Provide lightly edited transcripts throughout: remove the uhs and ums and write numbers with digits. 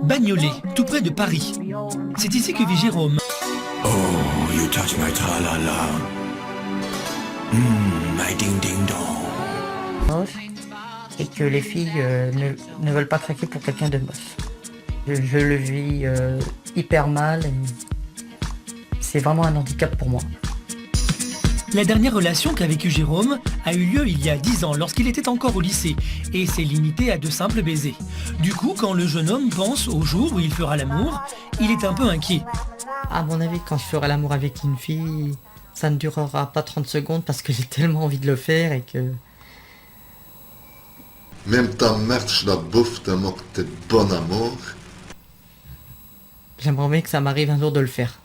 Bagnolet, tout près de Paris. C'est ici que vit Jérôme. Oh, you touch my tra-la-la. My ding-ding-dong. Et que les filles ne veulent pas craquer pour quelqu'un de moche. Je le vis hyper mal et c'est vraiment un handicap pour moi. La dernière relation qu'a vécue Jérôme a eu lieu il y a 10 ans lorsqu'il était encore au lycée et s'est limité à de simples baisers. Du coup, quand le jeune homme pense au jour où il fera l'amour, il est un peu inquiet. À mon avis, quand je ferai l'amour avec une fille, ça ne durera pas 30 secondes parce que j'ai tellement envie de le faire et que... Même ta mère, je la bouffe tellement que t'es bon amour. J'aimerais bien que ça m'arrive un jour de le faire.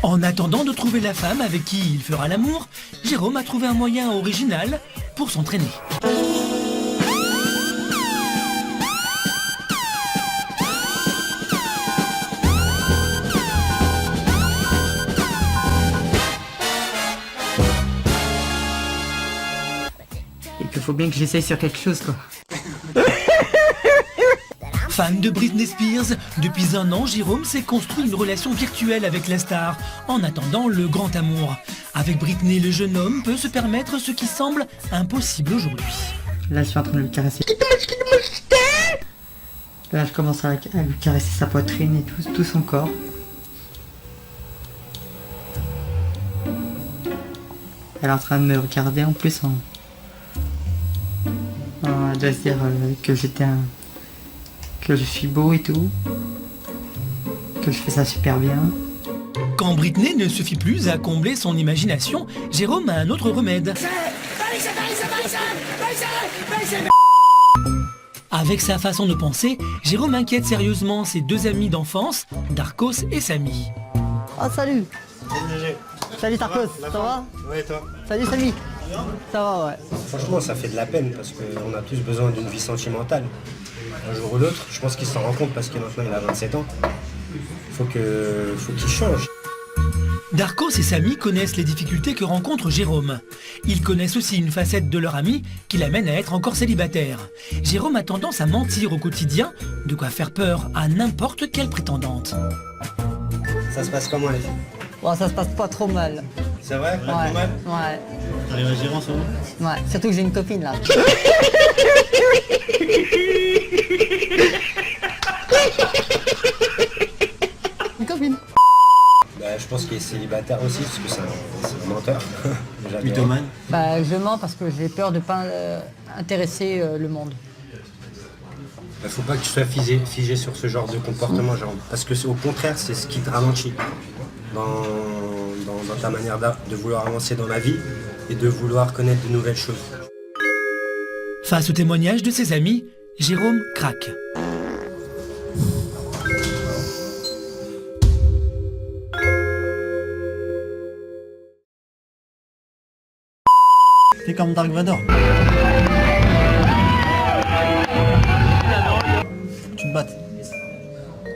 En attendant de trouver la femme avec qui il fera l'amour, Jérôme a trouvé un moyen original pour s'entraîner. Et qu'il faut bien que j'essaye sur quelque chose, quoi. Fan de Britney Spears, depuis un an, Jérôme s'est construit une relation virtuelle avec la star, en attendant le grand amour. Avec Britney, le jeune homme peut se permettre ce qui semble impossible aujourd'hui. Là, je suis en train de lui caresser. Là, je commence à lui caresser sa poitrine et tout son corps. Elle est en train de me regarder en plus. Elle doit se dire que je suis beau et tout. Que je fais ça super bien. Quand Britney ne suffit plus à combler son imagination, Jérôme a un autre remède. Avec sa façon de penser, Jérôme inquiète sérieusement ses deux amis d'enfance, Darkos et Samy. Oh salut. Salut Gégé. Salut Darkos, ça va? Ouais, toi? Salut Samy. Ça va, ouais. Franchement, ça fait de la peine parce qu'on a tous besoin d'une vie sentimentale. Un jour ou l'autre, je pense qu'il s'en rend compte parce que maintenant il a 27 ans. Faut qu'il change. Darkos et Samy connaissent les difficultés que rencontre Jérôme. Ils connaissent aussi une facette de leur ami qui l'amène à être encore célibataire. Jérôme a tendance à mentir au quotidien, de quoi faire peur à n'importe quelle prétendante. Ça se passe comment les filles? Bon, ça se passe pas trop mal. C'est vrai? Pas Ouais, trop mal? ouais. T'arrives à gérer en ce moment? Ouais, surtout que j'ai une copine là. Une copine. Bah, je pense qu'il est célibataire aussi parce que c'est un menteur. Déjà, Mythomane. Bah, je mens parce que j'ai peur de pas intéresser le monde. Bah, faut pas que tu sois figé sur ce genre de comportement, genre, parce que au contraire, c'est ce qui te ralentit dans ta manière de vouloir avancer dans la vie et de vouloir connaître de nouvelles choses. Face au témoignage de ses amis, Jérôme craque. T'es comme Dark Vador. Tu te battes.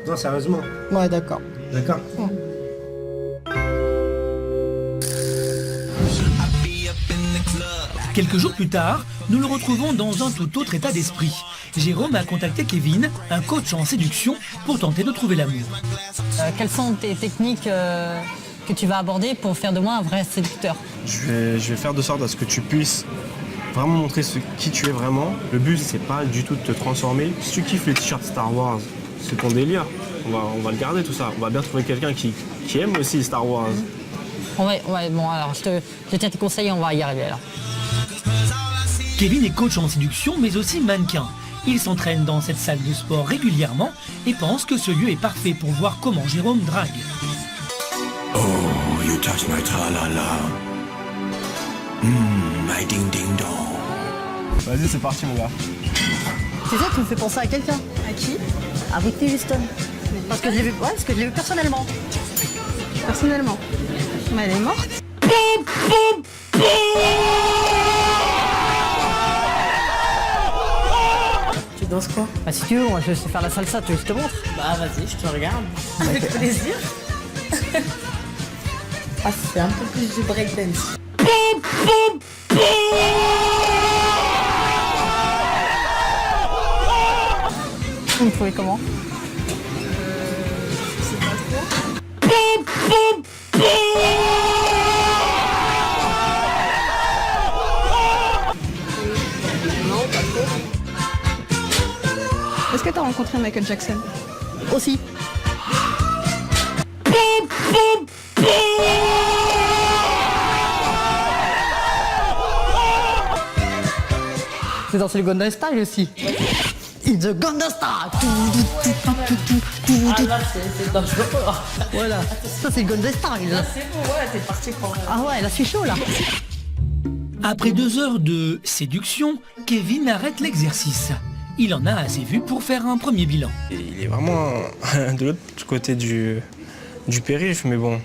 Non, sérieusement. Ouais, d'accord. D'accord. Quelques jours plus tard, nous le retrouvons dans un tout autre état d'esprit. Jérôme a contacté Kevin, un coach en séduction, pour tenter de trouver l'amour. Quelles sont tes techniques que tu vas aborder pour faire de moi un vrai séducteur? Je vais faire de sorte à ce que tu puisses vraiment montrer qui tu es vraiment. Le but, c'est pas du tout de te transformer. Si tu kiffes les t-shirts Star Wars, c'est ton délire. On va le garder tout ça. On va bien trouver quelqu'un qui aime aussi Star Wars. Ouais, bon alors je tiens tes conseils et on va y arriver alors. Kevin est coach en séduction, mais aussi mannequin. Il s'entraîne dans cette salle de sport régulièrement et pense que ce lieu est parfait pour voir comment Jérôme drague. Oh, you touch my tra-la-la. My ding-ding-dong. Vas-y, c'est parti, mon gars. C'est ça, tu me fais penser à quelqu'un. À qui? À Whitney Houston. Parce que je l'ai vu, personnellement. Personnellement. Mais elle est morte. Tu danses quoi? Bah si tu veux, moi je sais faire la salsa, tu veux que je te montre? Bah vas-y, je te regarde. Avec plaisir. Ah, c'est un peu plus du breakdance. Vous le trouvez comment? Est-ce que t'as rencontré Michael Jackson? Aussi. C'est dans le Gangnam Style aussi. It's the Gangnam Style. Ah là c'est dangereux. Voilà, ça c'est le Gangnam Style. Là c'est bon, ouais, t'es parti pour... Ah ouais, là je suis chaud là. Après 2 heures de séduction, Kevin arrête l'exercice. Il en a assez vu pour faire un premier bilan. Et il est vraiment de l'autre côté du périph', mais bon,